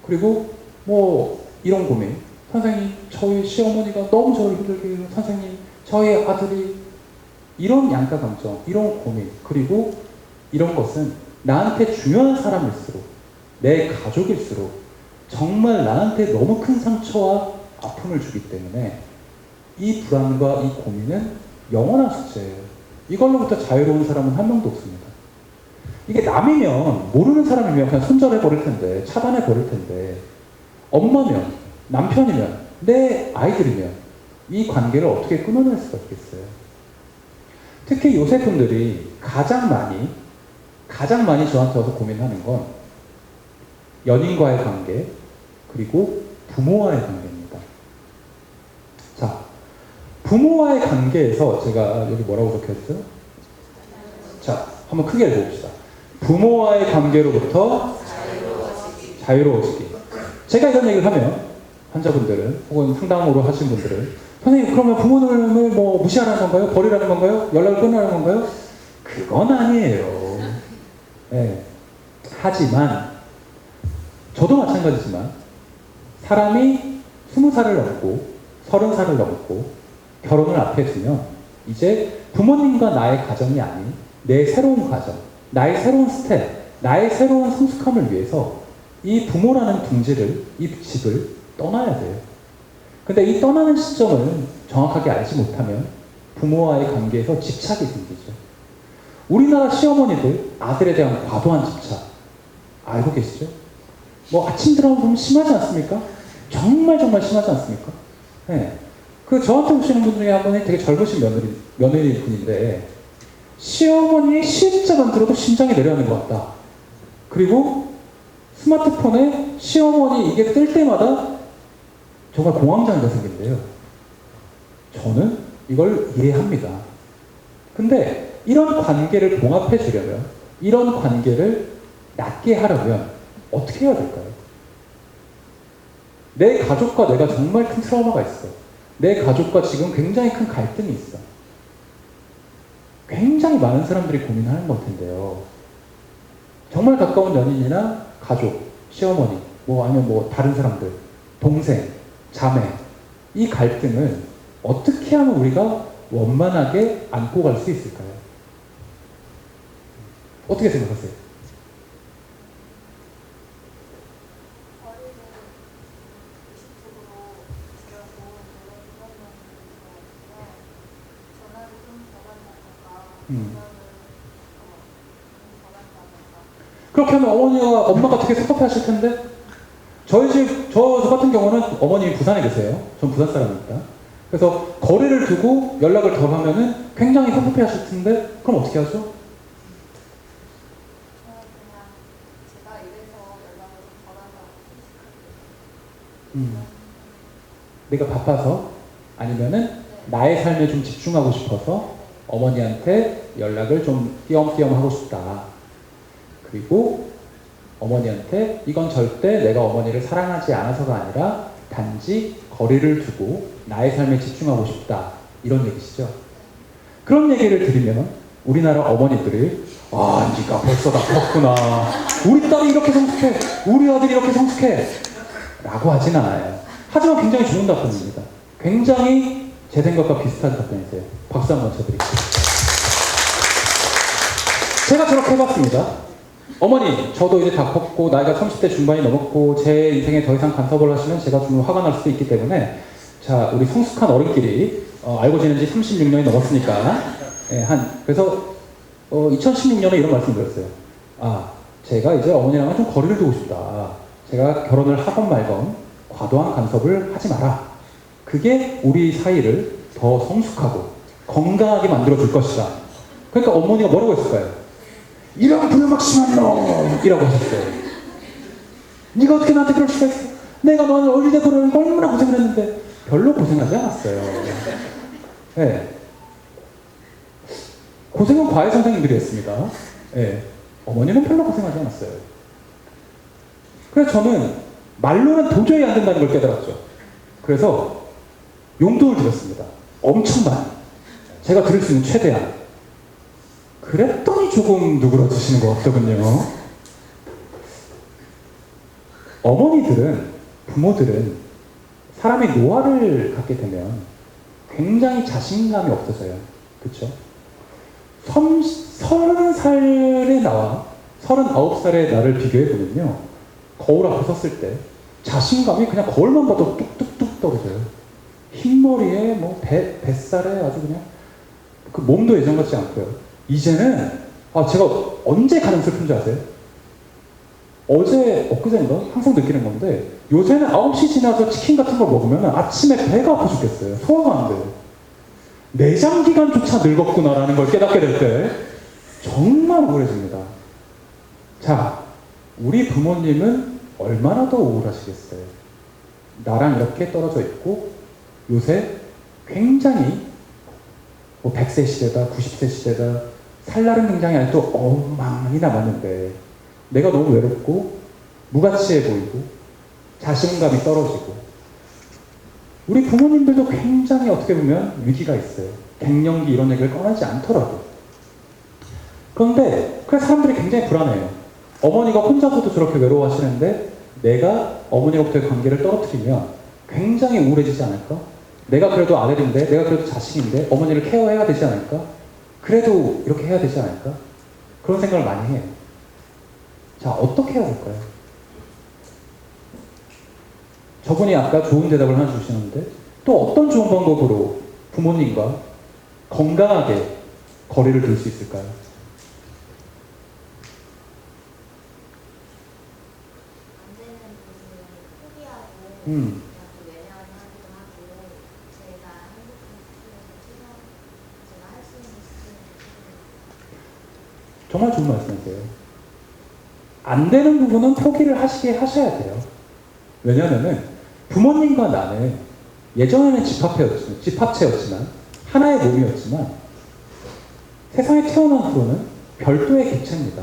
그리고 뭐 이런 고민. 선생님, 저희 시어머니가 너무 저를 힘들게 해요. 선생님, 저희 아들이 이런 양가 감정, 이런 고민, 그리고 이런 것은 나한테 중요한 사람일수록, 내 가족일수록 정말 나한테 너무 큰 상처와 아픔을 주기 때문에 이 불안과 이 고민은 영원한 숙제예요. 이걸로부터 자유로운 사람은 한 명도 없습니다. 이게 남이면, 모르는 사람이면 그냥 손절해 버릴 텐데, 차단해 버릴 텐데, 엄마면, 남편이면, 내 아이들이면 이 관계를 어떻게 끊어낼 수가 있겠어요? 특히 요새 분들이 가장 많이 저한테 와서 고민하는 건 연인과의 관계, 그리고 부모와의 관계입니다. 자, 부모와의 관계에서 제가 여기 뭐라고 적혀있어요? 자, 한번 크게 읽어봅시다. 부모와의 관계로부터 자유로워지기. 제가 이런 얘기를 하면 환자분들은 혹은 상담으로 하신 분들은 선생님 그러면 부모님을 뭐 무시하라는 건가요? 버리라는 건가요? 연락을 끊으라는 건가요? 그건 아니에요. 네. 하지만 저도 마찬가지지만 사람이 20살을 넘고 30살을 넘고 결혼을 앞에 두면 이제 부모님과 나의 가정이 아닌 내 새로운 가정, 나의 새로운 스텝, 나의 새로운 성숙함을 위해서 이 부모라는 둥지를, 이 집을 떠나야 돼요. 근데 이 떠나는 시점을 정확하게 알지 못하면 부모와의 관계에서 집착이 생기죠. 우리나라 시어머니들 아들에 대한 과도한 집착 알고 계시죠? 뭐 아침 드라마 보면 심하지 않습니까? 정말 심하지 않습니까? 네. 그 저한테 오시는 분 중에 한 분이 되게 젊으신 며느리 분인데 시어머니의 시집자만 들어도 심장이 내려앉는 것 같다. 그리고 스마트폰에 시어머니 이게 뜰 때마다 정말 공황장애가 생긴대요. 저는 이걸 이해합니다. 근데 이런 관계를 봉합해 주려면, 이런 관계를 낫게 하려면 어떻게 해야 될까요? 내 가족과 내가 정말 큰 트라우마가 있어. 내 가족과 지금 굉장히 큰 갈등이 있어. 굉장히 많은 사람들이 고민하는 것 텐데요. 정말 가까운 연인이나 가족, 시어머니, 뭐 아니면 뭐 다른 사람들, 동생, 자매, 이 갈등을 어떻게 하면 우리가 원만하게 안고 갈 수 있을까요? 어떻게 생각하세요? 그렇게 하면 엄마가 되게 섭섭해하실 텐데 저희 집, 저 같은 경우는 어머님이 부산에 계세요. 전 부산 사람입니다. 그래서 거리를 두고 연락을 덜 하면은 굉장히 섭섭해하실 텐데 그럼 어떻게 하죠?
그냥 제가 이래서 연락을 덜 한다고
내가 바빠서 아니면은 나의 삶에 좀 집중하고 싶어서 어머니한테 연락을 좀 띄엄띄엄 하고 싶다. 그리고 어머니한테 이건 절대 내가 어머니를 사랑하지 않아서가 아니라 단지 거리를 두고 나의 삶에 집중하고 싶다. 이런 얘기시죠. 그런 얘기를 들으면 우리나라 어머니들이 아, 네가 벌써 다 컸구나. 우리 딸이 이렇게 성숙해. 우리 아들이 이렇게 성숙해. 라고 하진 않아요. 하지만 굉장히 좋은 답변입니다. 굉장히 제 생각과 비슷한 답변이세요. 박수 한번 쳐드릴게요. 제가 저렇게 해봤습니다. 어머니, 저도 이제 다 컸고 나이가 30대 중반이 넘었고 제 인생에 더 이상 간섭을 하시면 제가 좀 화가 날 수도 있기 때문에 자, 우리 성숙한 어른끼리 알고 지낸 지 36년이 넘었으니까 그래서 2016년에 이런 말씀 드렸어요. 아, 제가 이제 어머니랑은 좀 거리를 두고 싶다. 제가 결혼을 하건 말건 과도한 간섭을 하지 마라. 그게 우리 사이를 더 성숙하고 건강하게 만들어줄 것이다. 그러니까 어머니가 뭐라고 했을까요? 이런 불막심한 놈이라고 하셨어요. 네가 어떻게 나한테 그럴 수가 있어? 내가 너는 어릴 때 그러는 거 얼마나 고생을 했는데 별로 고생하지 않았어요. 네. 고생은 과외 선생님들이 했습니다. 네. 어머니는 별로 고생하지 않았어요. 그래서 저는 말로는 도저히 안 된다는 걸 깨달았죠. 그래서 용돈을 드렸습니다. 엄청 많이. 제가 드릴 수 있는 최대한. 그랬더니 조금 누그러지시는 것 같더군요. 어머니들은, 부모들은 사람이 노화를 갖게 되면 굉장히 자신감이 없어져요. 그쵸? 30살의 나와 39살의 나를 비교해보면요. 거울 앞에 섰을 때 자신감이 그냥 거울만 봐도 뚝뚝뚝 떨어져요. 흰머리에 뭐 뱃살에 아주 그냥 그 몸도 예전 같지 않고요. 이제는 제가 언제 가장 슬픈지 아세요? 엊그제인가? 항상 느끼는 건데 요새는 9시 지나서 치킨 같은 걸 먹으면 아침에 배가 아파 죽겠어요. 소화가 안 돼요. 내장 기관조차 늙었구나라는 걸 깨닫게 될 때 정말 우울해집니다. 자, 우리 부모님은 얼마나 더 우울하시겠어요? 나랑 이렇게 떨어져 있고 요새 굉장히 100세 시대다, 90세 시대다, 살날은 굉장히 아직도 많이 남았는데 내가 너무 외롭고 무가치해 보이고 자신감이 떨어지고 우리 부모님들도 굉장히 어떻게 보면 위기가 있어요. 갱년기 이런 얘기를 꺼내지 않더라도. 그런데 그래서 사람들이 굉장히 불안해요. 어머니가 혼자서도 저렇게 외로워하시는데 내가 어머니로부터의 관계를 떨어뜨리면 굉장히 우울해지지 않을까? 내가 그래도 아들인데, 내가 그래도 자식인데 어머니를 케어해야 되지 않을까? 그래도 이렇게 해야 되지 않을까? 그런 생각을 많이 해요. 자, 어떻게 해야 될까요? 저분이 아까 좋은 대답을 하나 주시는데 또 어떤 좋은 방법으로 부모님과 건강하게 거리를 둘 수 있을까요?
안 되는 부분을 포기하고
음.
외면하기도 하고 제가 행복한 스스로 제가 할 수 있는 스스로
정말 좋은 말씀이세요. 안 되는 부분은 포기를 하셔야 돼요. 왜냐하면 부모님과 나는 예전에는 집합체였지만 하나의 몸이었지만 세상에 태어난 후로는 별도의 객체입니다.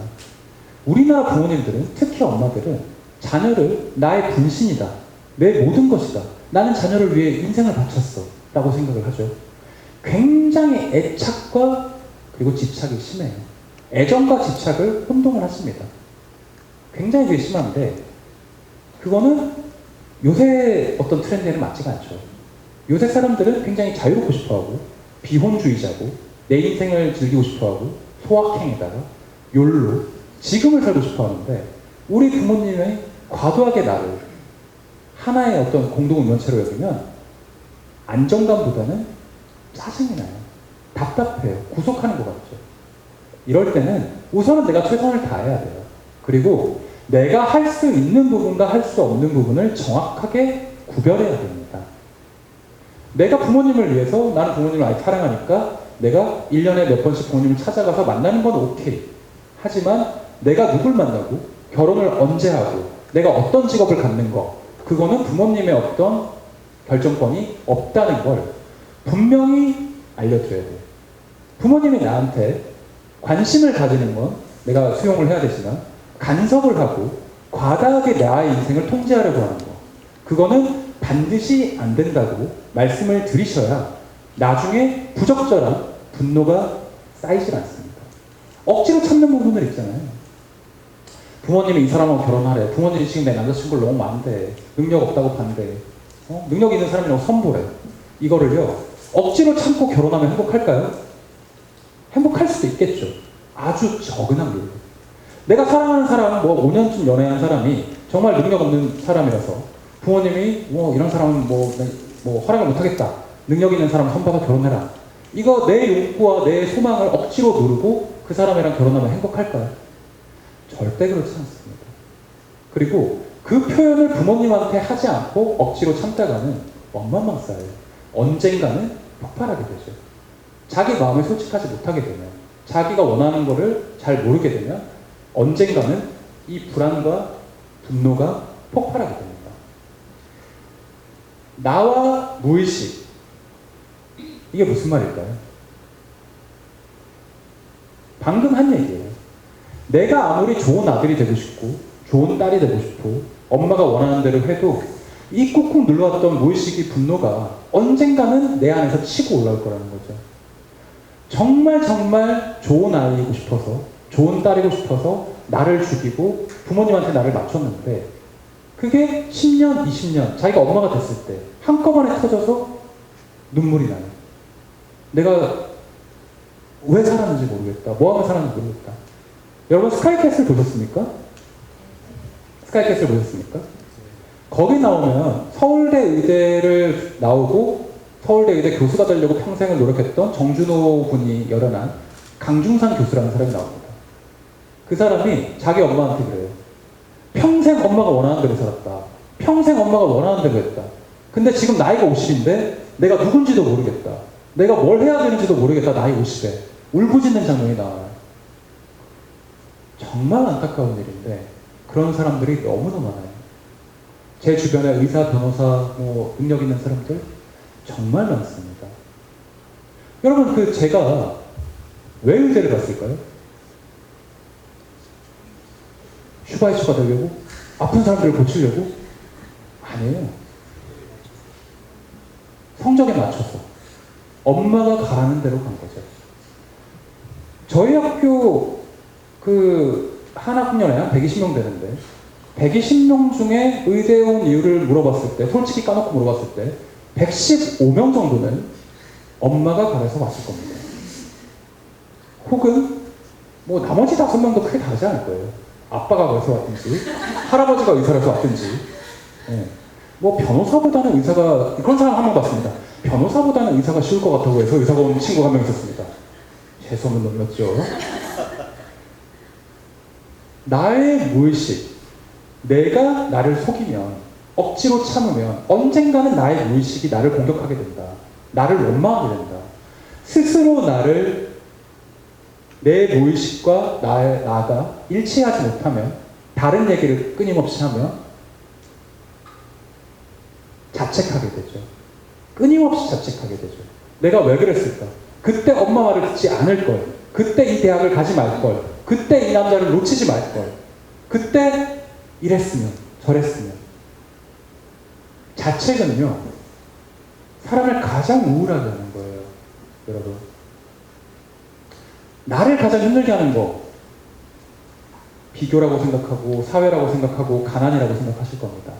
우리나라 부모님들은, 특히 엄마들은 자녀를 나의 분신이다, 내 모든 것이다, 나는 자녀를 위해 인생을 바쳤어 라고 생각을 하죠. 굉장히 애착과 그리고 집착이 심해요. 애정과 집착을 혼동을 하십니다. 굉장히 그게 심한데 그거는 요새 어떤 트렌드에는 맞지가 않죠. 요새 사람들은 굉장히 자유롭고 싶어하고 비혼주의자고 내 인생을 즐기고 싶어하고 소확행에다가 욜로 지금을 살고 싶어하는데 우리 부모님의 과도하게 나를 하나의 어떤 공동운명체로 여기면 안정감보다는 짜증이 나요. 답답해요. 구속하는 것 같죠. 이럴 때는 우선은 내가 최선을 다해야 돼요. 그리고 내가 할 수 있는 부분과 할 수 없는 부분을 정확하게 구별해야 됩니다. 내가 부모님을 위해서, 나는 부모님을 아주 사랑하니까 내가 1년에 몇 번씩 부모님을 찾아가서 만나는 건 오케이. 하지만 내가 누굴 만나고 결혼을 언제 하고 내가 어떤 직업을 갖는 거, 그거는 부모님의 어떤 결정권이 없다는 걸 분명히 알려드려야 돼요. 부모님이 나한테 관심을 가지는 건 내가 수용을 해야 되지만 간섭을 하고 과다하게 나의 인생을 통제하려고 하는 거, 그거는 반드시 안 된다고 말씀을 드리셔야 나중에 부적절한 분노가 쌓이질 않습니다. 억지로 참는 부분들 있잖아요. 부모님이 이 사람하고 결혼하래. 부모님이 지금 내 남자친구를 너무 많대. 능력 없다고 반대. 능력 있는 사람이라고 선보래. 이거를요, 억지로 참고 결혼하면 행복할까요? 행복할 수도 있겠죠. 아주 적은 확률로. 내가 사랑하는 사람, 5년쯤 연애한 사람이 정말 능력 없는 사람이라서 부모님이 이런 사람은 허락을 못하겠다. 능력 있는 사람 선봐서 결혼해라. 이거 내 욕구와 내 소망을 억지로 누르고 그 사람이랑 결혼하면 행복할까요? 절대 그렇지 않습니다. 그리고 그 표현을 부모님한테 하지 않고 억지로 참다가는 원망만 쌓여요. 언젠가는 폭발하게 되죠. 자기 마음에 솔직하지 못하게 되면, 자기가 원하는 거를 잘 모르게 되면 언젠가는 이 불안과 분노가 폭발하게 됩니다. 나와 무의식, 이게 무슨 말일까요? 방금 한 얘기예요. 내가 아무리 좋은 아들이 되고 싶고 좋은 딸이 되고 싶고 엄마가 원하는 대로 해도 이 꾹꾹 눌러왔던 무의식의 분노가 언젠가는 내 안에서 치고 올라올 거라는 거죠. 정말 정말 좋은 아이이고 싶어서, 좋은 딸이고 싶어서 나를 죽이고 부모님한테 나를 맞췄는데 그게 10년, 20년 자기가 엄마가 됐을 때 한꺼번에 터져서 눈물이 나요. 내가 왜 살았는지 모르겠다. 뭐 하면 살았는지 모르겠다. 여러분 스카이캐슬 보셨습니까? 스카이캐슬 보셨습니까? 거기 나오면 서울대 의대를 나오고 서울대 의대 교수가 되려고 평생을 노력했던 정준호 군이 열어난 강중산 교수라는 사람이 나옵니다. 그 사람이 자기 엄마한테 그래요. 평생 엄마가 원하는 대로 살았다. 평생 엄마가 원하는 대로 했다. 근데 지금 나이가 50인데 내가 누군지도 모르겠다. 내가 뭘 해야 되는지도 모르겠다. 나이 50에. 울부짖는 장면이 나와요. 정말 안타까운 일인데 그런 사람들이 너무나 많아요. 제 주변에 의사, 변호사, 능력 있는 사람들 정말 많습니다. 여러분 제가 왜 의대를 갔을까요? 슈바이처가 되려고? 아픈 사람들을 고치려고? 아니에요. 성적에 맞춰서 엄마가 가라는 대로 간 거죠. 저희 학교 한 학년에 한 120명 되는데 120명 중에 의대에 온 이유를 물어봤을 때, 솔직히 까놓고 물어봤을 때 115명 정도는 엄마가 가래서 왔을 겁니다. 혹은 나머지 5명도 크게 다르지 않을 거예요. 아빠가 가래서 왔든지 할아버지가 의사라서 왔든지. 변호사보다는 의사가, 그런 사람 한 명 봤습니다. 변호사보다는 의사가 쉬울 것 같다고 해서 의사가 온 친구가 한 명 있었습니다. 재수없는 놈이었죠. 나의 무의식, 내가 나를 속이면, 억지로 참으면 언젠가는 나의 무의식이 나를 공격하게 된다. 나를 원망하게 된다. 스스로 내 무의식과 나가 일치하지 못하면, 다른 얘기를 끊임없이 하면 자책하게 되죠. 끊임없이 자책하게 되죠. 내가 왜 그랬을까? 그때 엄마 말을 듣지 않을 걸. 그때 이 대학을 가지 말 걸. 그때 이 남자를 놓치지 말 걸. 그때 이랬으면, 저랬으면. 자책은요, 사람을 가장 우울하게 하는 거예요. 여러분. 나를 가장 힘들게 하는 거, 비교라고 생각하고, 사회라고 생각하고, 가난이라고 생각하실 겁니다.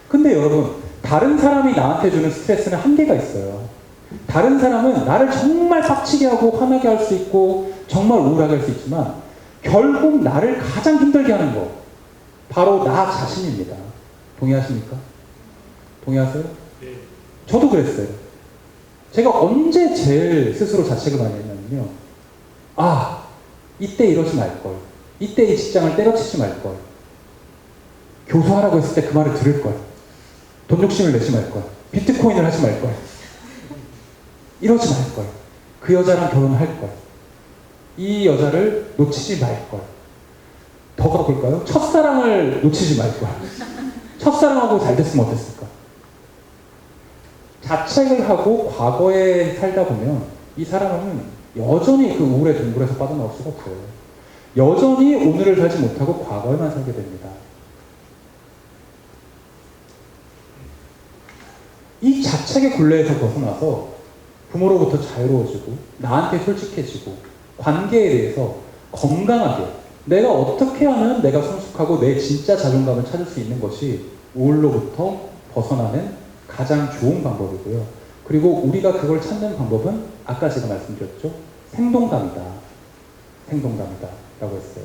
근데 여러분, 다른 사람이 나한테 주는 스트레스는 한계가 있어요. 다른 사람은 나를 정말 빡치게 하고 화나게 할 수 있고 정말 우울하게 할 수 있지만 결국 나를 가장 힘들게 하는 거 바로 나 자신입니다. 동의하십니까? 동의하세요?
네.
저도 그랬어요. 제가 언제 제일 스스로 자책을 많이 했냐면요. 이때 이러지 말걸. 이때 이 직장을 때려치지 말걸. 교수하라고 했을 때 그 말을 들을걸. 돈 욕심을 내지 말걸. 비트코인을 하지 말걸. 이러지 말걸. 그 여자랑 결혼할걸. 이 여자를 놓치지 말걸. 더 가볼까요? 첫사랑을 놓치지 말걸. 첫사랑하고 잘 됐으면 어땠을까? 자책을 하고 과거에 살다 보면 이 사람은 여전히 그 우울의 동굴에서 빠져나올 수가 없어요. 여전히 오늘을 살지 못하고 과거에만 살게 됩니다. 이 자책의 굴레에서 벗어나서 부모로부터 자유로워지고 나한테 솔직해지고 관계에 대해서 건강하게 내가 어떻게 하면 내가 성숙하고 내 진짜 자존감을 찾을 수 있는 것이 우울로부터 벗어나는 가장 좋은 방법이고요. 그리고 우리가 그걸 찾는 방법은 아까 제가 말씀드렸죠. 생동감이다. 생동감이다. 라고 했어요.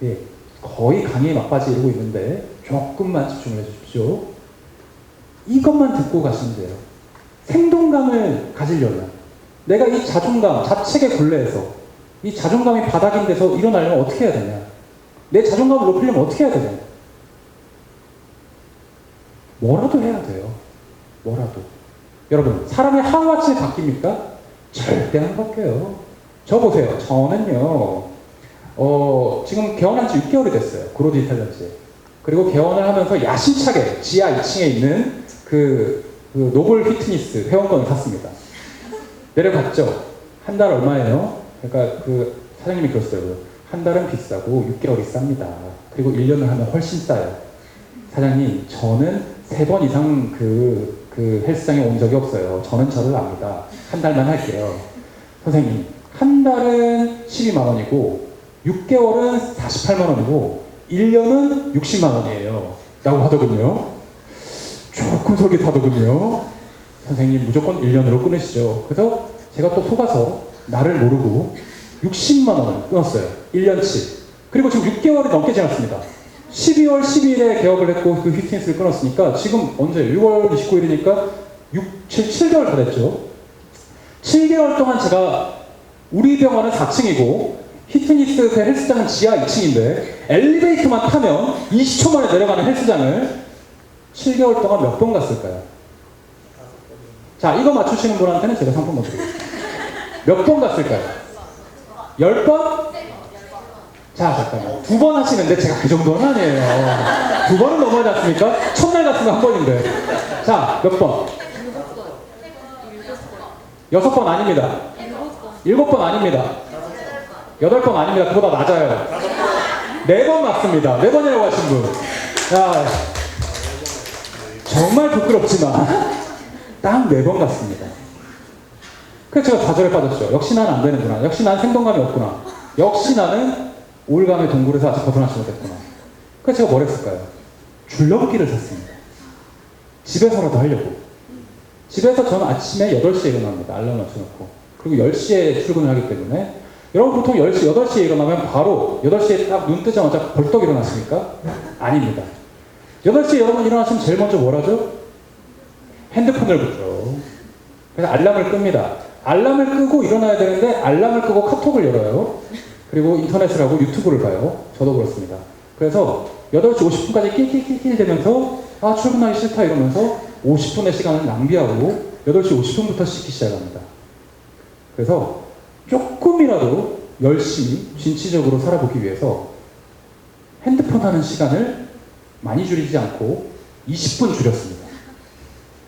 예, 거의 강의 막바지 이루고 있는데 조금만 집중을 해주십시오. 이것만 듣고 가시면 돼요. 생동감을 가지려면 내가 이 자존감, 자책의 굴레에서 이 자존감이 바닥인 데서 일어나려면 어떻게 해야 되냐? 내 자존감을 높이려면 어떻게 해야 되냐? 뭐라도 해야 돼요. 뭐라도. 여러분, 사람이 하루아침에 바뀝니까? 절대 안 바뀌어요. 저 보세요. 저는요, 지금 개원한 지 6개월이 됐어요. 그로드 이탈리안즈에. 그리고 개원을 하면서 야심차게 지하 2층에 있는 그 노블 피트니스 회원권을 샀습니다. 내려갔죠. 한 달 얼마예요? 그러니까 그 사장님이 그러시더라고요. 한 달은 비싸고 6개월이 쌉니다. 그리고 1년을 하면 훨씬 싸요. 사장님, 저는 3번 이상 그 헬스장에 온 적이 없어요. 저는 저를 압니다. 한 달만 할게요. 선생님, 한 달은 12만 원이고 6개월은 48만 원이고 1년은 60만 원이에요. 라고 하더군요. 조금 솔깃하더군요. 선생님 무조건 1년으로 끊으시죠. 그래서 제가 또 속아서 나를 모르고 60만 원을 끊었어요. 1년치. 그리고 지금 6개월이 넘게 지났습니다. 12월 12일에 개업을 했고 그 휘트니스를 끊었으니까 지금 언제 6월 29일이니까 7개월 다 됐죠. 7개월 동안 제가 우리 병원은 4층이고 히트니스 그 헬스장은 지하 2층인데 엘리베이터만 타면 20초 만에 내려가는 헬스장을 7개월 동안 몇 번 갔을까요? 자, 이거 맞추시는 분한테는 제가 상품권 드리겠습니다. 몇 번 갔을까요? 10번? 자, 잠깐만. 2번 하시는데 제가 그 정도는 아니에요. 2번은 너무하지 않습니까? 첫날 갔으면 한 번인데. 자, 몇 번? 6번 아닙니다. 7번 아닙니다. 8번 아닙니다. 그보다 낮아요. 4번 맞습니다. 4번이라고 하신 분. 자, 정말 부끄럽지만 딱 4번 갔습니다. 그래서 제가 좌절에 빠졌죠. 역시 난 안 되는구나. 역시 난 생동감이 없구나. 역시 나는 우울감의 동굴에서 아직 벗어나지 못했구나. 그래서 제가 뭘 했을까요? 줄넘기를 샀습니다. 집에서라도 하려고. 집에서 저는 아침에 8시에 일어납니다. 알람 맞춰놓고. 그리고 10시에 출근을 하기 때문에 여러분 보통 10시, 8시에 일어나면 바로 8시에 딱 눈 뜨자마자 벌떡 일어나십니까? 아닙니다. 8시에 여러분 일어나시면 제일 먼저 뭘 하죠? 핸드폰을 보죠. 그래서 알람을 끕니다. 알람을 끄고 일어나야 되는데 알람을 끄고 카톡을 열어요. 그리고 인터넷을 하고 유튜브를 봐요. 저도 그렇습니다. 그래서 8시 50분까지 낄낄낄낄 되면서 아 출근하기 싫다 이러면서 50분의 시간을 낭비하고 8시 50분부터 씻기 시작합니다. 그래서 조금이라도 열심히 진취적으로 살아보기 위해서 핸드폰 하는 시간을 많이 줄이지 않고 20분 줄였습니다.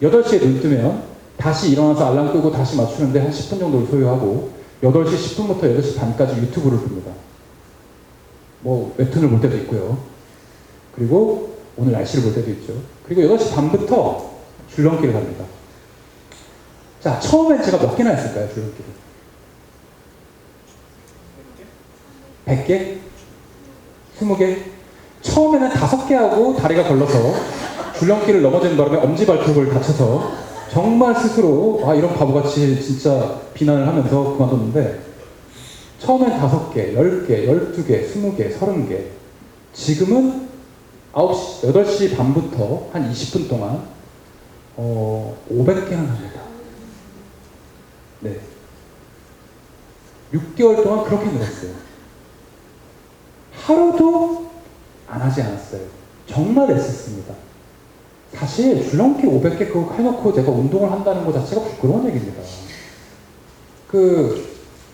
8시에 눈 뜨면 다시 일어나서 알람 끄고 다시 맞추는데 한 10분 정도를 소요하고 8시 10분부터 8시 반까지 유튜브를 봅니다. 뭐 웹툰을 볼 때도 있고요. 그리고 오늘 날씨를 볼 때도 있죠. 그리고 8시 반부터 줄넘기를 합니다. 자, 처음엔 제가 몇 개나 했을까요, 줄넘기를? 100개? 20개? 처음에는 5개 하고 다리가 걸려서 줄넘기를 넘어지는 바람에 엄지발톱을 다쳐서 정말 스스로 아 이런 바보같이 진짜 비난을 하면서 그만뒀는데 처음엔 5개, 10개, 12개, 20개, 30개 지금은 8시 반부터 한 20분 동안 500개나 합니다. 네. 6개월 동안 그렇게 늘었어요. 하루도 안 하지 않았어요. 정말 애썼습니다. 사실 줄넘기 500개 그거 해놓고 내가 운동을 한다는 것 자체가 부끄러운 얘기입니다.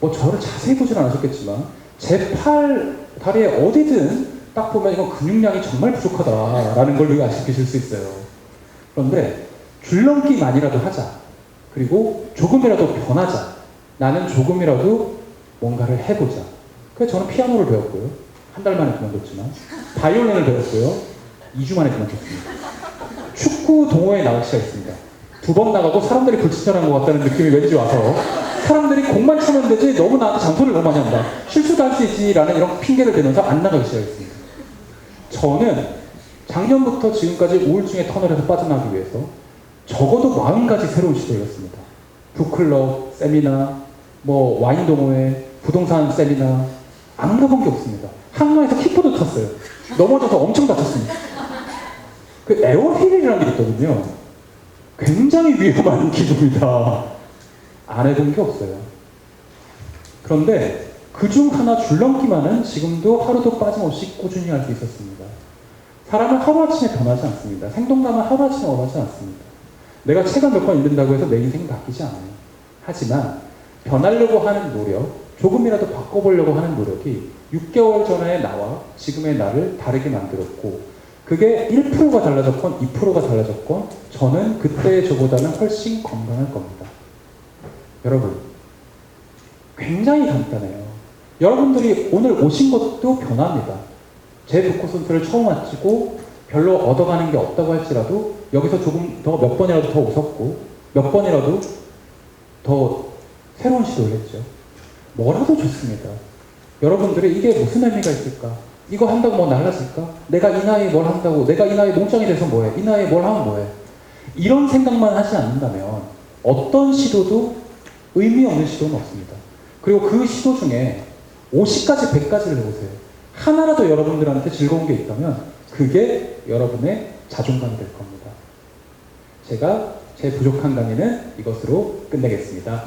뭐 저를 자세히 보진 않으셨겠지만 제 팔, 다리에 어디든 딱 보면 이건 근육량이 정말 부족하다라는 걸 아시실 수 있어요. 그런데 줄넘기만이라도 하자. 그리고 조금이라도 변하자. 나는 조금이라도 뭔가를 해보자. 그래서 저는 피아노를 배웠고요. 한 달 만에 그만뒀지만 바이올린을 배웠고요. 2주 만에 그만뒀습니다. 축구 동호회에 나갈 수가 있습니다. 2번 나가고 사람들이 불친절한 것 같다는 느낌이 왠지 와서 사람들이 공만 차면 되지 너무 나한테 잔소리를 너무 많이 한다. 실수도 할 수 있지라는 이런 핑계를 대면서 안 나가기 시작했습니다. 저는 작년부터 지금까지 우울증의 터널에서 빠져나가기 위해서 적어도 40가지 새로운 시도를 했습니다. 북클럽, 세미나, 뭐 와인 동호회, 부동산 세미나 안 가본 게 없습니다. 한강에서 킥보드 탔어요. 넘어져서 엄청 다쳤습니다. 그 에어힐이라는 게 있거든요. 굉장히 위험한 기구입니다. 안 해본 게 없어요. 그런데 그중 하나 줄넘기만은 지금도 하루도 빠짐없이 꾸준히 할 수 있었습니다. 사람은 하루아침에 변하지 않습니다. 생동감은 하루아침에 원하지 않습니다. 내가 책을 몇 권 읽는다고 해서 내 인생이 바뀌지 않아요. 하지만 변하려고 하는 노력, 조금이라도 바꿔보려고 하는 노력이 6개월 전에 나와 지금의 나를 다르게 만들었고 그게 1%가 달라졌건 2%가 달라졌건 저는 그때의 저보다는 훨씬 건강할 겁니다. 여러분, 굉장히 간단해요. 여러분들이 오늘 오신 것도 변합니다. 제 독후 손수를 처음 마치고 별로 얻어가는 게 없다고 할지라도 여기서 조금 더 몇 번이라도 더 웃었고 몇 번이라도 더 새로운 시도를 했죠. 뭐라도 좋습니다. 여러분들이 이게 무슨 의미가 있을까? 이거 한다고 뭐 달라질까? 내가 이 나이에 뭘 한다고, 내가 이 나이에 농장이 돼서 뭐해? 이 나이에 뭘 하면 뭐해? 이런 생각만 하지 않는다면 어떤 시도도 의미 없는 시도는 없습니다. 그리고 그 시도 중에 50가지, 100가지를 해보세요. 하나라도 여러분들한테 즐거운 게 있다면 그게 여러분의 자존감이 될 겁니다. 제가 제 부족한 강의는 이것으로 끝내겠습니다.